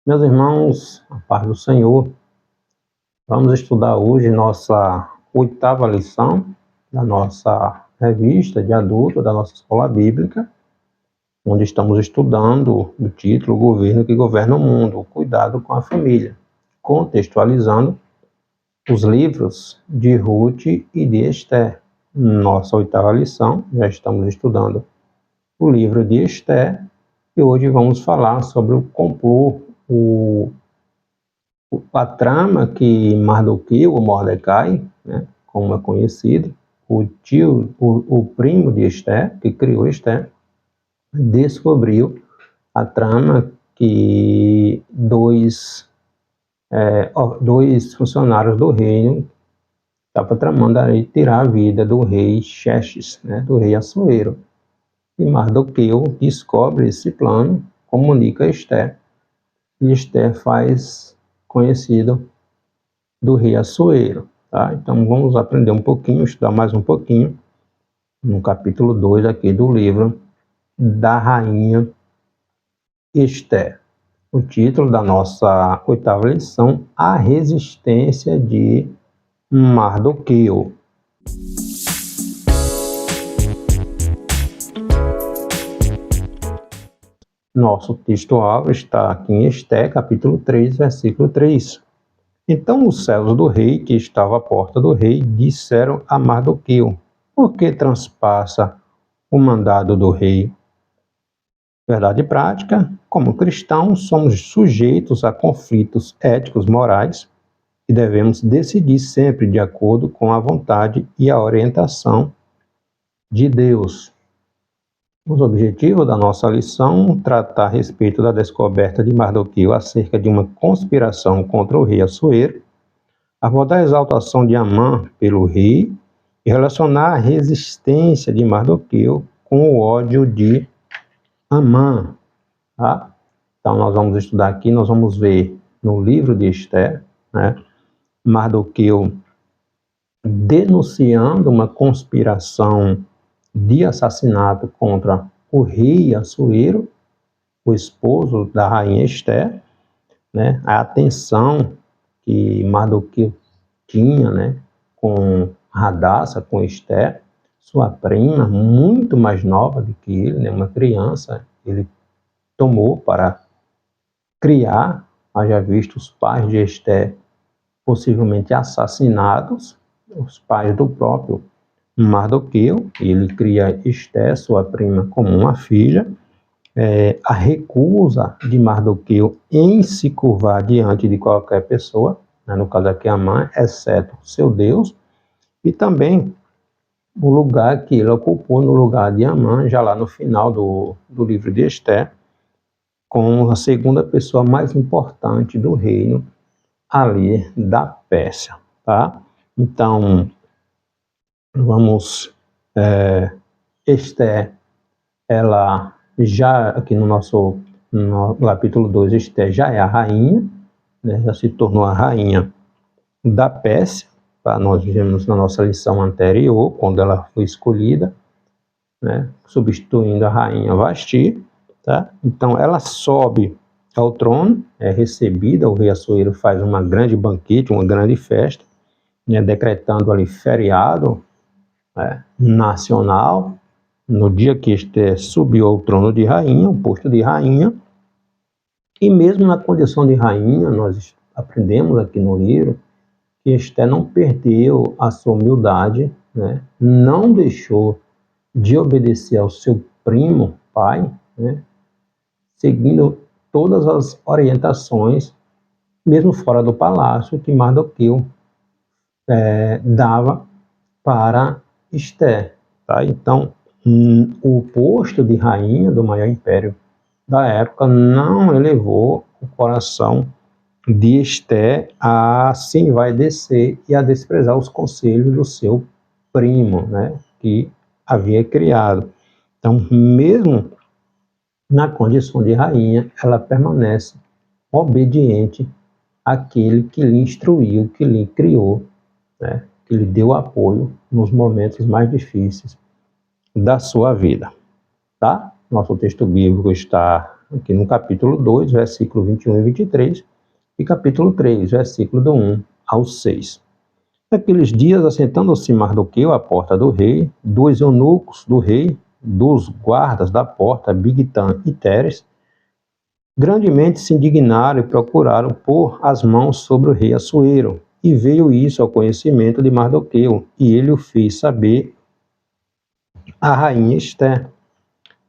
Meus irmãos, a paz do Senhor, vamos estudar hoje nossa 8ª lição da nossa revista de adulto, da nossa escola bíblica, onde estamos estudando o título O Governo que Governa o Mundo, Cuidado com a Família, contextualizando os livros de Ruth e de Esther. Nossa 8ª lição, já estamos estudando o livro de Esther, e hoje vamos falar sobre o complô, a trama que Mardoqueu, ou Mordecai, né, como é conhecido, o primo de Esther, que criou Esther, descobriu a trama que dois funcionários do reino estavam tramando aí tirar a vida do rei Xerxes, né, do rei Assuero. E Mardoqueu descobre esse plano, comunica a Esther, e Esther faz conhecido do rei Assuero. Tá? Então vamos aprender um pouquinho, estudar mais um pouquinho, no capítulo 2 aqui do livro da rainha Esther. O título da nossa 8ª lição, A Resistência de Mardoqueu. Nosso texto-alvo está aqui em Esther, capítulo 3, versículo 3. Então os servos do rei, que estava à porta do rei, disseram a Mardoqueu: por que transpassa o mandado do rei? Verdade prática, como cristãos, somos sujeitos a conflitos éticos morais e devemos decidir sempre de acordo com a vontade e a orientação de Deus. Os objetivos da nossa lição: tratar a respeito da descoberta de Mardoqueu acerca de uma conspiração contra o rei Assuero, abordar a exaltação de Amã pelo rei e relacionar a resistência de Mardoqueu com o ódio de Amã. Tá? Então nós vamos estudar aqui, nós vamos ver no livro de Esther, né, Mardoqueu denunciando uma conspiração de assassinato contra o rei Assuero, o esposo da rainha Esther, né, a atenção que Mardoqueu tinha, né, com Hadassa, com Esther, sua prima, muito mais nova do que ele, né, uma criança, ele tomou para criar, haja visto os pais de Esther possivelmente assassinados, os pais do próprio Mardoqueu. Ele cria Esther, sua prima, como uma filha. A recusa de Mardoqueu em se curvar diante de qualquer pessoa, né, no caso aqui Amã, exceto seu Deus, e também o lugar que ele ocupou no lugar de Amã, já lá no final do livro de Esther, como a segunda pessoa mais importante do reino ali da Pérsia. Tá? Então, vamos, Esther, ela já, aqui no capítulo 2, Esther já é a rainha, né, já se tornou a rainha da Pérsia, tá? Nós vimos na nossa lição anterior, quando ela foi escolhida, né, substituindo a rainha Vasti. Tá? Então ela sobe ao trono, é recebida, o rei Assuero faz uma grande banquete, uma grande festa, né, decretando ali feriado, nacional, no dia que Esther subiu ao trono de rainha, o posto de rainha. E mesmo na condição de rainha, nós aprendemos aqui no livro que Esther não perdeu a sua humildade, né, não deixou de obedecer ao seu primo, pai, né, seguindo todas as orientações, mesmo fora do palácio, que Mardoqueu dava para Esther. Tá? Então, o posto de rainha do maior império da época não elevou o coração de Esther a se envaidecer e a desprezar os conselhos do seu primo, né, que havia criado. Então, mesmo na condição de rainha, ela permanece obediente àquele que lhe instruiu, que lhe criou, né, que lhe deu apoio nos momentos mais difíceis da sua vida. Tá? Nosso texto bíblico está aqui no capítulo 2, versículo 21 e 23, e capítulo 3, versículo do 1 ao 6. Naqueles dias, assentando-se Mardoqueu à porta do rei, 2 eunucos do rei, dos guardas da porta, Bigtan e Teres, grandemente se indignaram e procuraram pôr as mãos sobre o rei Assuero. E veio isso ao conhecimento de Mardoqueu, e ele o fez saber à rainha Esté.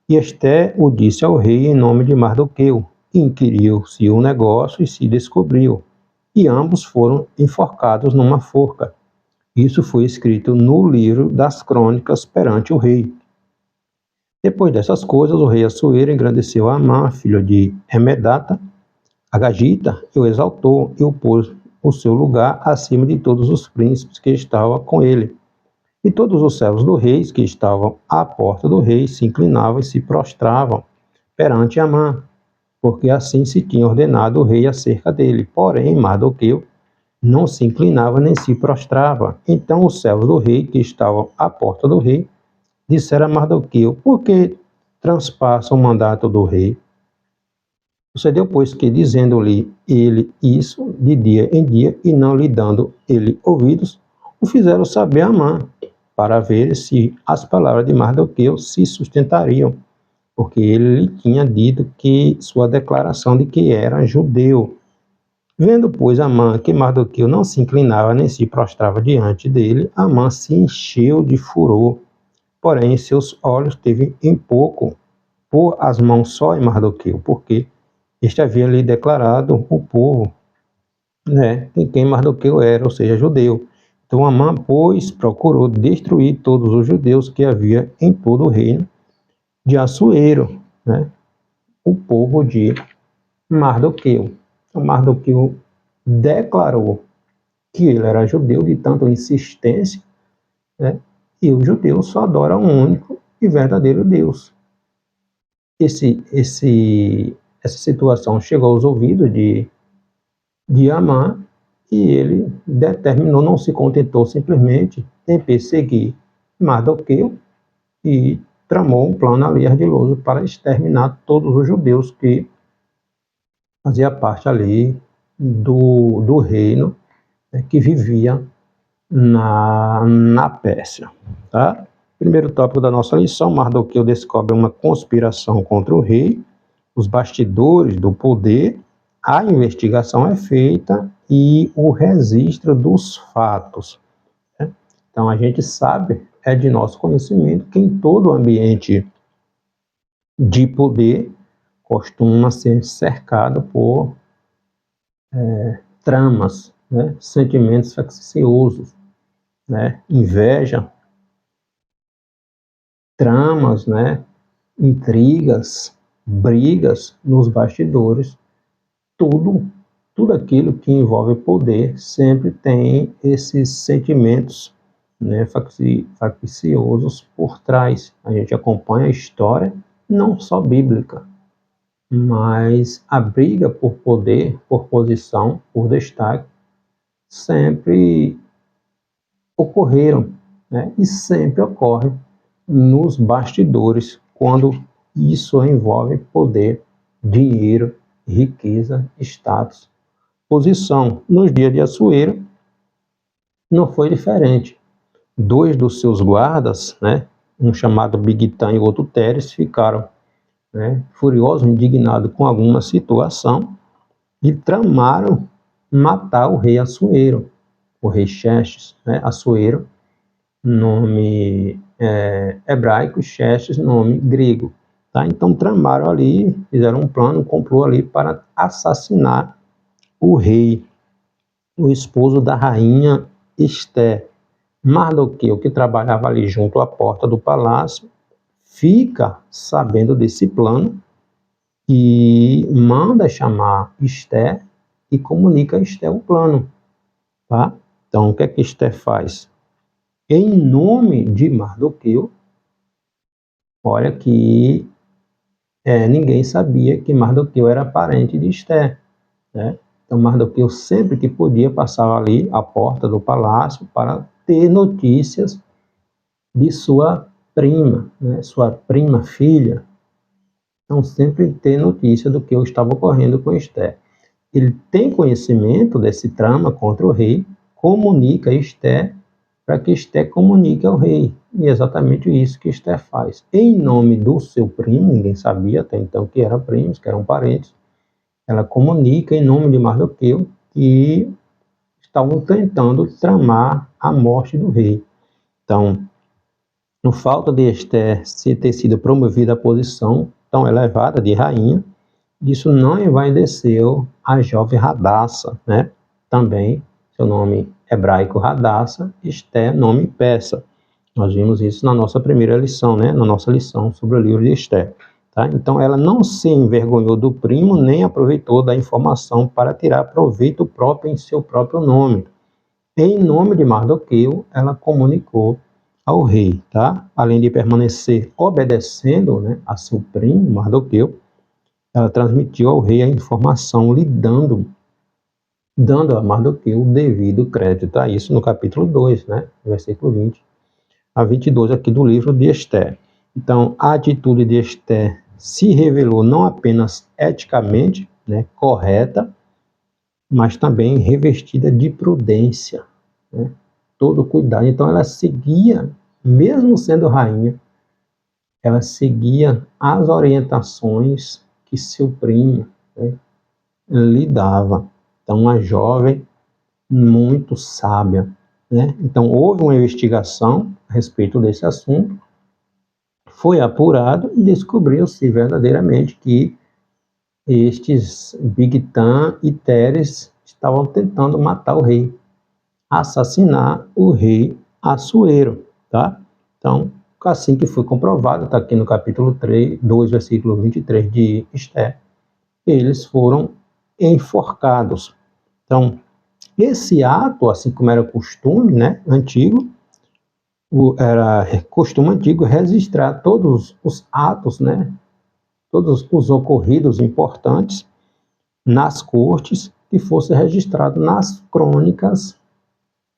E Esté o disse ao rei em nome de Mardoqueu. Inquiriu-se o negócio e se descobriu. E ambos foram enforcados numa forca. Isso foi escrito no livro das crônicas perante o rei. Depois dessas coisas, o rei Assuero engrandeceu a Amã, filho de Emedata, Agagita, e o exaltou e o pôs o seu lugar acima de todos os príncipes que estavam com ele. E todos os servos do rei que estavam à porta do rei se inclinavam e se prostravam perante Amã, porque assim se tinha ordenado o rei acerca dele. Porém, Mardoqueu não se inclinava nem se prostrava. Então os servos do rei que estavam à porta do rei disseram a Mardoqueu: por que transpassa o mandato do rei? Sucedeu, pois, que, dizendo-lhe ele isso de dia em dia, e não lhe dando ele ouvidos, o fizeram saber a Amã, para ver se as palavras de Mardoqueu se sustentariam, porque ele lhe tinha dito que sua declaração de que era judeu. Vendo, pois, Amã que Mardoqueu não se inclinava nem se prostrava diante dele, Amã se encheu de furor. Porém, seus olhos teve em pouco pôr as mãos só em Mardoqueu, porque este havia lhe declarado o povo, em quem Mardoqueu era, ou seja, judeu. Então Amã, pois, procurou destruir todos os judeus que havia em todo o reino de Assuero, o povo de Mardoqueu. Então Mardoqueu declarou que ele era judeu de tanta insistência, e os judeus só adoram um único e verdadeiro Deus. Essa situação chegou aos ouvidos de Amã, e ele determinou, não se contentou simplesmente em perseguir Mardoqueu, e tramou um plano ali ardiloso para exterminar todos os judeus que faziam parte ali do reino, que vivia na Pérsia. Tá? Primeiro tópico da nossa lição: Mardoqueu descobre uma conspiração contra o rei, os bastidores do poder, a investigação é feita e o registro dos fatos. Então a gente sabe, é de nosso conhecimento, que em todo ambiente de poder costuma ser cercado por tramas, sentimentos facciosos, inveja, tramas, intrigas, brigas nos bastidores. Tudo aquilo que envolve poder sempre tem esses sentimentos facciosos por trás. A gente acompanha a história, não só bíblica, mas a briga por poder, por posição, por destaque, sempre ocorreram, e sempre ocorre nos bastidores, quando isso envolve poder, dinheiro, riqueza, status, posição. Nos dias de Assuero não foi diferente. 2 dos seus guardas, um chamado Bigtan e o outro Teres, ficaram furiosos, indignados com alguma situação, e tramaram matar o rei Assuero, o rei Xerxes, Assuero, nome hebraico, Xerxes, nome grego. Tá? Então tramaram ali, fizeram um plano, um complô ali para assassinar o rei, o esposo da rainha Esté. Mardoqueu, que trabalhava ali junto à porta do palácio, fica sabendo desse plano e manda chamar Esté e comunica a Esté o plano. Tá? Então o que é que Esté faz? Em nome de Mardoqueu, olha que ninguém sabia que Mardoqueu era parente de Esté. Então Mardoqueu, sempre que podia, passava ali à porta do palácio para ter notícias de sua prima, sua prima filha, Então, sempre ter notícia do que estava ocorrendo com Esther. Ele tem conhecimento desse trama contra o rei, comunica a Esther para que Esther comunique ao rei. E é exatamente isso que Esther faz. Em nome do seu primo, ninguém sabia até então que eram primos, que eram parentes, ela comunica em nome de Mardoqueu que estavam tentando tramar a morte do rei. Então, no falta de Esther ter sido promovida à posição tão elevada de rainha, isso não envaideceu a jovem Radassa, né? Também, seu nome hebraico Radassa, Esther, nome persa. Nós vimos isso na nossa primeira lição, né? Na nossa lição sobre o livro de Esther. Tá? Então, ela não se envergonhou do primo, nem aproveitou da informação para tirar proveito próprio em seu próprio nome. Em nome de Mardoqueu, ela comunicou ao rei, tá? Além de permanecer obedecendo, né, a seu primo, Mardoqueu, ela transmitiu ao rei a informação, dando a Mardoqueu o devido crédito. Tá? Isso no capítulo 2, né, versículo 20 a 22 aqui do livro de Esther. Então, a atitude de Esther se revelou não apenas eticamente, né, correta, mas também revestida de prudência, né, todo cuidado. Então, ela seguia, mesmo sendo rainha, ela seguia as orientações que seu primo, né, lhe dava. Então, uma jovem muito sábia, né? Então, houve uma investigação a respeito desse assunto, foi apurado e descobriu-se verdadeiramente que estes Bigtan e Teres estavam tentando matar o rei, assassinar o rei Assuero, tá? Então, assim que foi comprovado, está aqui no capítulo 2, versículo 23 de Esther, eles foram enforcados. Então, esse ato, assim como era costume, né, antigo, era costume antigo registrar todos os atos, né, todos os ocorridos importantes nas cortes, que fosse registrado nas crônicas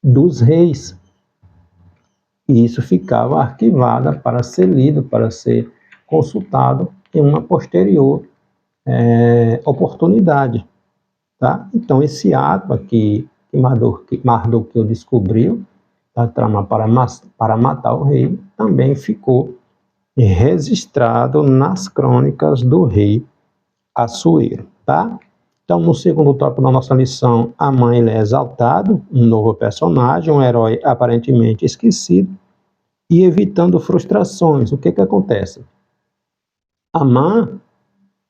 dos reis. E isso ficava arquivado para ser lido, para ser consultado em uma posterior oportunidade. Tá? Então, esse ato aqui que Mardoqueu descobriu, a trama para matar o rei, também ficou registrado nas crônicas do rei Assuero. Tá? Então, no segundo tópico da nossa lição, Amã ele é exaltado, um novo personagem, um herói aparentemente esquecido, e evitando frustrações. O que acontece? Amã,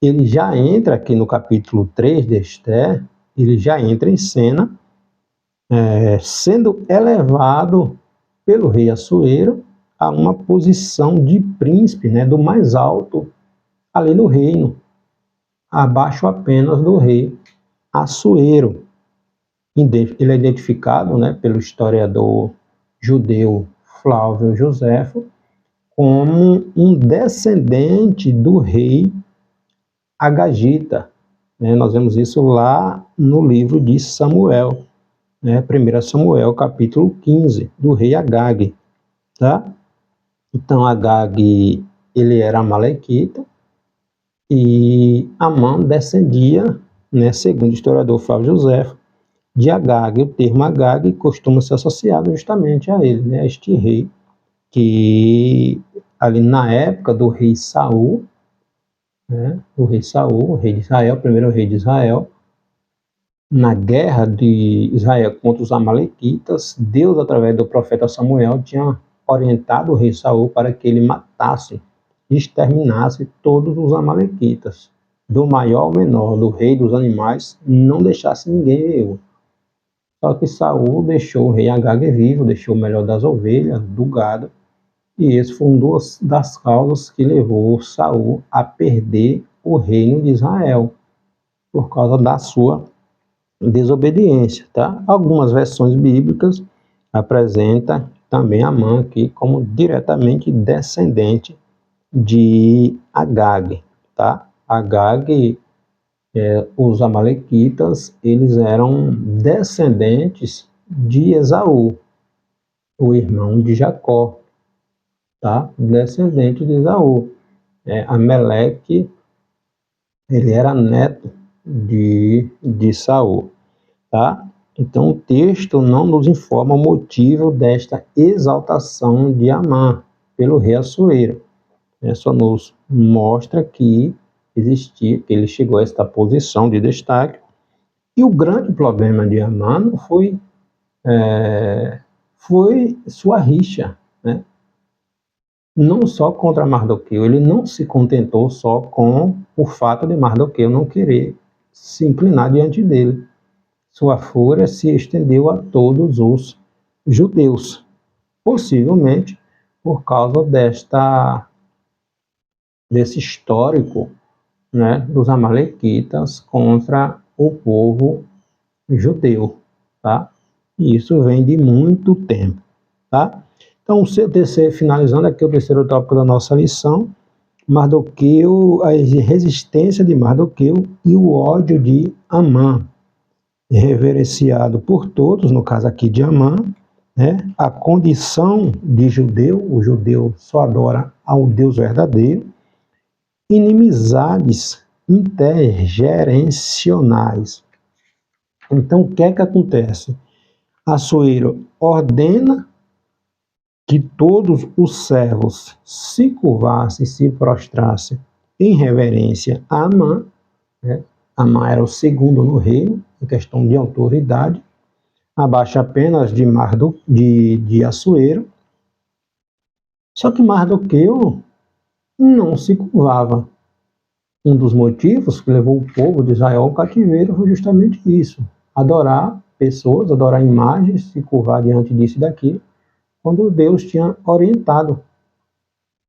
ele já entra aqui no capítulo 3 de Esther, ele já entra em cena, sendo elevado pelo rei Assuero a uma posição de príncipe, né, do mais alto ali no reino, abaixo apenas do rei Assuero. Ele é identificado, né, pelo historiador judeu Flávio Joséfo como um descendente do rei Agagita. Né? Nós vemos isso lá no livro de Samuel, né? 1 Samuel, capítulo 15, do rei Agag. Tá? Então, Agag, ele era amalequita, e Amã descendia, né, segundo o historiador Flávio Joséfo, de Agag. O termo Agag costuma ser associado justamente a ele, né, a este rei, que ali na época do rei Saul, né, o rei de Israel, o primeiro rei de Israel, na guerra de Israel contra os amalequitas, Deus, através do profeta Samuel, tinha orientado o rei Saul para que ele matasse, exterminasse todos os amalequitas, do maior ao menor, do rei dos animais, não deixasse ninguém vivo. Só que Saul deixou o rei Agag vivo, deixou o melhor das ovelhas, do gado, e esse foi uma das causas que levou Saul a perder o reino de Israel, por causa da sua desobediência, tá? Algumas versões bíblicas apresentam também Amã aqui como diretamente descendente de Agag, tá? Agag, os amalequitas, eles eram descendentes de Esaú, o irmão de Jacó, tá? Descendente de Esaú. Ameleque ele era neto de Saul, tá? Então o texto não nos informa o motivo desta exaltação de Amã pelo rei Assuero, só nos mostra que existia, que ele chegou a esta posição de destaque. E o grande problema de Amã não foi sua rixa, né? Não só contra Mardoqueu, ele não se contentou só com o fato de Mardoqueu não querer se inclinar diante dele. Sua fúria se estendeu a todos os judeus, possivelmente por causa desse histórico, né, dos amalequitas contra o povo judeu, tá? E isso vem de muito tempo, tá? Então, finalizando aqui o terceiro tópico da nossa lição, Mardoqueu, a resistência de Mardoqueu e o ódio de Amã, reverenciado por todos, no caso aqui de Amã, né? A condição de judeu, o judeu só adora ao Deus verdadeiro, inimizades intergerenciais. Então, o que é que acontece? Assuero ordena que todos os servos se curvassem, se prostrassem em reverência a Amã, né? Amã era o segundo no reino, em questão de autoridade, abaixo apenas de Assuero. Só que Mardoqueu não se curvava. Um dos motivos que levou o povo de Israel ao cativeiro foi justamente isso: adorar pessoas, adorar imagens, se curvar diante disso e daquilo, quando Deus tinha orientado: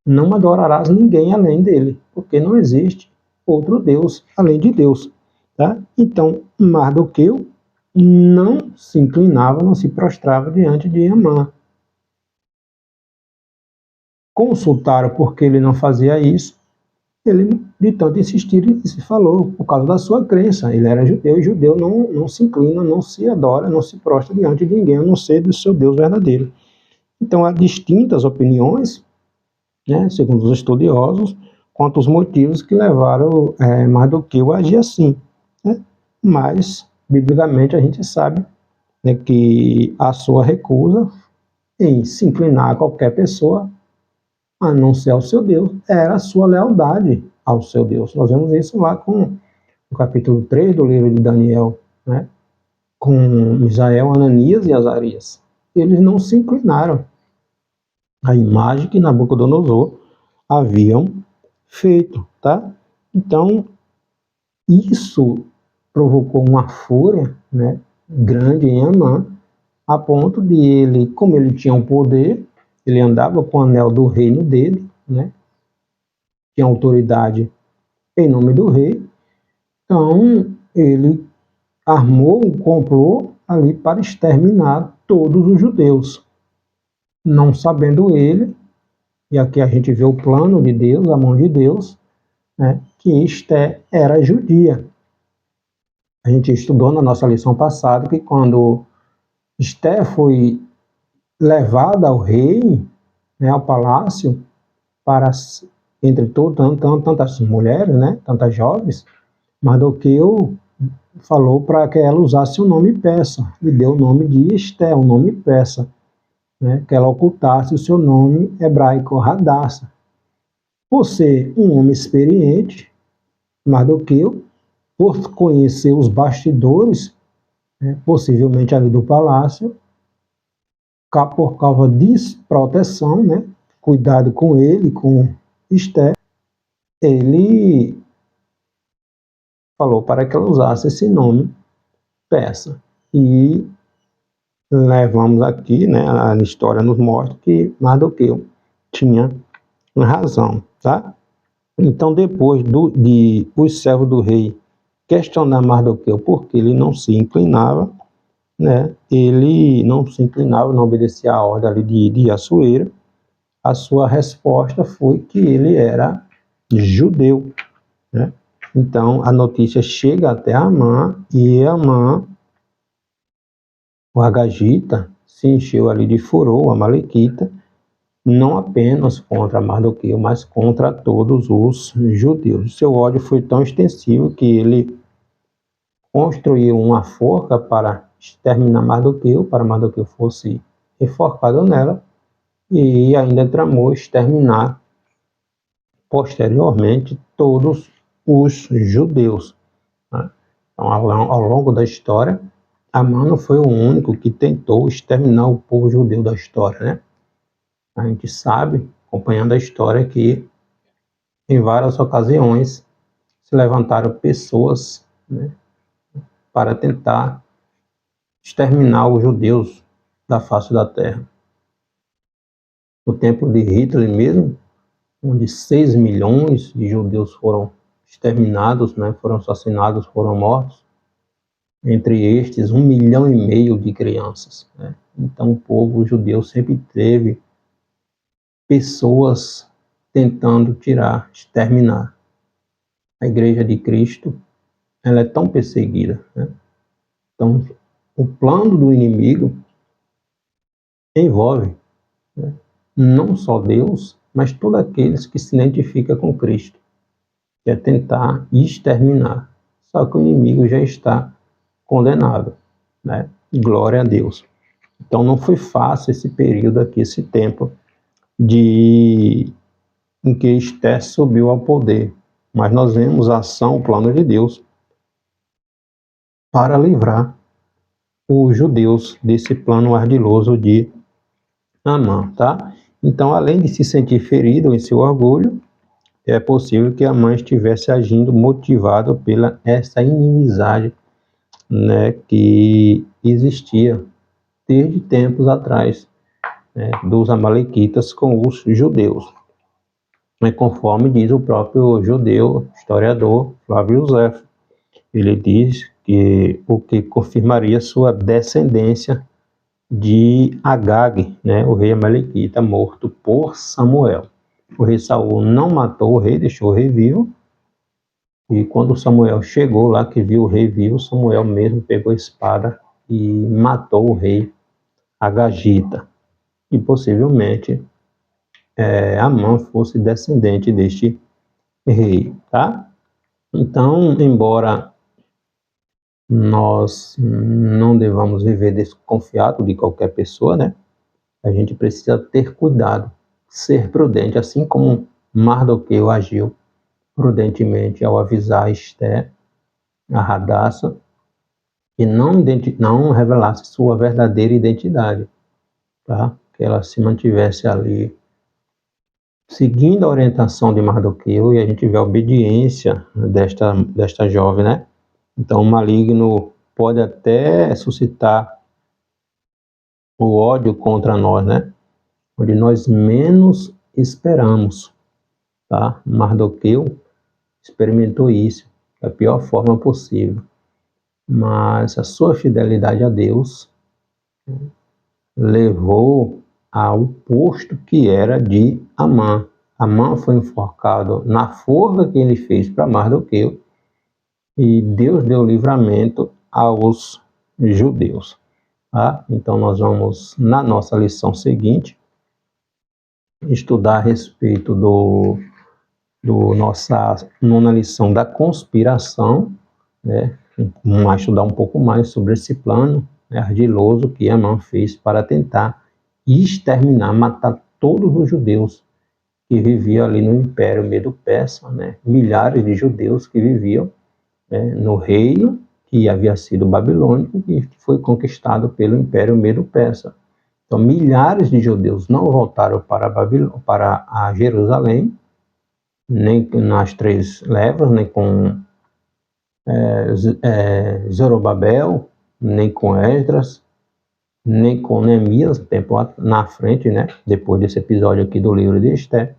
não adorarás ninguém além dele, porque não existe outro Deus além de Deus. Tá? Então, Mardoqueu não se inclinava, não se prostrava diante de Amã. Consultaram por que ele não fazia isso. Ele, de tanto insistir, ele se falou, por causa da sua crença. Ele era judeu, e judeu não se inclina, não se adora, não se prostra diante de ninguém, a não ser do seu Deus verdadeiro. Então, há distintas opiniões, né, segundo os estudiosos, quanto aos motivos que levaram Mardoqueu a agir assim, né? Mas, biblicamente, a gente sabe, né, que a sua recusa em se inclinar a qualquer pessoa, a não ser ao seu Deus, era a sua lealdade ao seu Deus. Nós vemos isso lá com o capítulo 3 do livro de Daniel, né, com Misael, Ananias e Azarias. Eles não se inclinaram à imagem que Nabucodonosor haviam feito, tá? Então, isso provocou uma fúria, né, grande em Amã, a ponto de ele, como ele tinha um poder, ele andava com o anel do reino dele, né, tinha autoridade em nome do rei, então ele armou um complô ali para exterminar todos os judeus. Não sabendo ele, e aqui a gente vê o plano de Deus, a mão de Deus, né, que Esté era judia. A gente estudou na nossa lição passada que quando Esté foi levada ao rei, né, ao palácio, para, entre tantas mulheres, né, tantas jovens, Mardoqueu falou para que ela usasse o nome persa, e deu o nome de Esté, o nome persa, né, que ela ocultasse o seu nome hebraico, Hadassah. Por ser um homem experiente, Mardoqueu, por conhecer os bastidores, né, possivelmente ali do palácio, por causa de proteção, né, cuidado com ele, com Esté, ele falou para que ela usasse esse nome persa. E levamos aqui, né, a história nos mostra que Mardoqueu tinha razão, tá? Então, depois de os servos do rei questionar Mardoqueu porque ele não se inclinava, né, ele não se inclinava, não obedecia a ordem ali de Assuero, a sua resposta foi que ele era judeu, né? Então, a notícia chega até Amã, e Amã, o Agagita, se encheu ali de furor, o amalequita, não apenas contra Mardoqueu, mas contra todos os judeus. Seu ódio foi tão extensivo que ele construiu uma forca para exterminar Mardoqueu, para Mardoqueu fosse enforcado nela, e ainda tramou exterminar posteriormente todos os judeus, né? Então, ao longo da história, Amã não foi o único que tentou exterminar o povo judeu da história, né? A gente sabe, acompanhando a história, que em várias ocasiões se levantaram pessoas, né, para tentar exterminar os judeus da face da terra. No tempo de Hitler mesmo, onde 6 milhões de judeus foram exterminados, né, foram assassinados, foram mortos, entre estes 1,5 milhão de crianças, né? Então o povo judeu sempre teve pessoas tentando tirar, exterminar. A Igreja de Cristo, ela é tão perseguida, né? Então o plano do inimigo envolve, né, não só Deus, mas todos aqueles que se identificam com Cristo, que é tentar exterminar. Só que o inimigo já está condenado, né? Glória a Deus. Então não foi fácil esse período aqui, esse tempo em que Esté subiu ao poder, mas nós vemos a ação, o plano de Deus para livrar os judeus desse plano ardiloso de Amã, tá? Então, além de se sentir ferido em seu orgulho, é possível que Amã estivesse agindo motivado pela essa inimizade, né, que existia desde tempos atrás, né, dos amalequitas com os judeus. Mas conforme diz o próprio judeu, historiador Flávio Josefo, ele diz que o que confirmaria sua descendência de Agag, né, o rei amalequita morto por Samuel. O rei Saul não matou o rei, deixou o rei vivo. E quando Samuel chegou lá, que viu o rei vivo, Samuel mesmo pegou a espada e matou o rei Agagita. E possivelmente Amã fosse descendente deste rei, tá? Então, embora nós não devamos viver desconfiado de qualquer pessoa, né? A gente precisa ter cuidado, ser prudente, assim como Mardoqueu agiu prudentemente ao avisar Esté, a Radassa, que não revelasse sua verdadeira identidade, tá? Que ela se mantivesse ali seguindo a orientação de Mardoqueu, e a gente vê a obediência desta jovem, né? Então o maligno pode até suscitar o ódio contra nós, né? Onde nós menos esperamos, tá? Mardoqueu experimentou isso da pior forma possível, mas a sua fidelidade a Deus levou ao posto que era de Amã. Amã foi enforcado na forca que ele fez para Mardoqueu, e Deus deu livramento aos judeus, tá? Então nós vamos, na nossa lição seguinte, estudar a respeito do nossa nona lição da conspiração, né? Vamos estudar um pouco mais sobre esse plano, né, ardiloso que Amã fez para tentar exterminar, matar todos os judeus que viviam ali no Império Medo-Persa, né? Milhares de judeus que viviam, né, no reino que havia sido babilônico e que foi conquistado pelo Império Medo-Persa. Então, milhares de judeus não voltaram para a Jerusalém, nem nas 3 levas, nem com Zorobabel, nem com Esdras, nem com Neemias, tempo na frente, né? Depois desse episódio aqui do livro de Esté.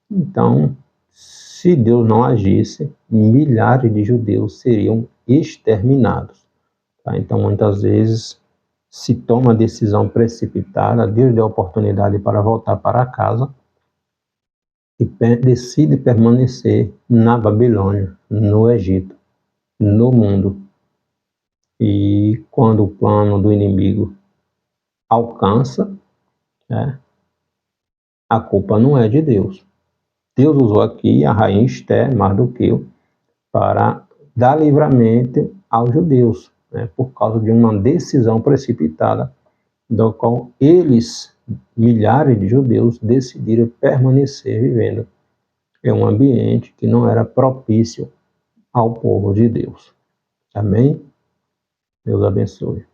Então, se Deus não agisse, milhares de judeus seriam exterminados, tá? Então, muitas vezes se toma a decisão precipitada, Deus deu a oportunidade para voltar para casa e decide permanecer na Babilônia, no Egito, no mundo. E quando o plano do inimigo alcança, né, a culpa não é de Deus. Deus usou aqui a rainha Esther, Mardoqueu, para dar livramento aos judeus, né, por causa de uma decisão precipitada, do qual eles, milhares de judeus, decidiram permanecer vivendo em um ambiente que não era propício ao povo de Deus. Amém? Deus abençoe.